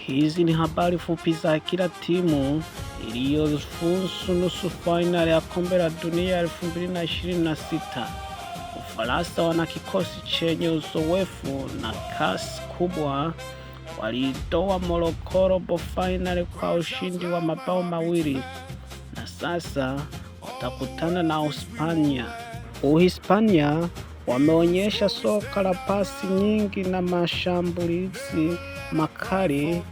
Hizi ni habari fupi za kila timu iliyofuzu nusu fainali ya kombe la dunia 2026. Ufaransa wana kikosi chenye uzoefu na kasi kubwa, walitoa Morocco robo fainali kwa ushindi wa mabao mawili, na sasa watakutana na Uhispania. Uhispania wameonyesha soka la pasi nyingi na mashambulizi makali.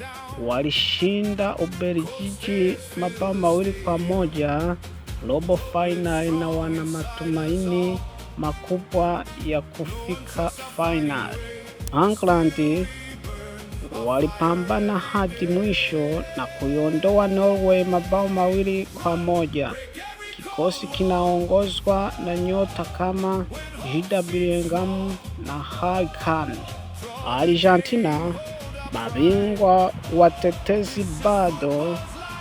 Walishinda Ubelgiji mabao mawili kwa moja robo finali, na wana matumaini makubwa ya kufika finali. England walipambana hadi mwisho na kuiondoa Norway mabao mawili kwa moja. Kikosi kinaongozwa na nyota kama Jude Bellingham na Harry Kane. Argentina, mabingwa watetezi, bado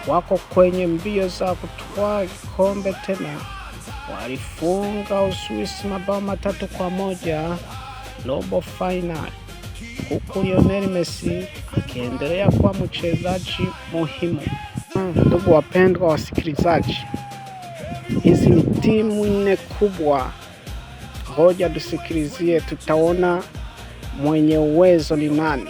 wako kwenye mbio za kutwaa kombe tena. Walifunga Uswisi mabao 3 kwa moja robo final, huku Lionel Messi akiendelea kuwa mchezaji muhimu. Ndugu wapendwa wasikilizaji, hizi ni timu 4 kubwa. Ngoja tusikilizie, tutaona mwenye uwezo ni nani.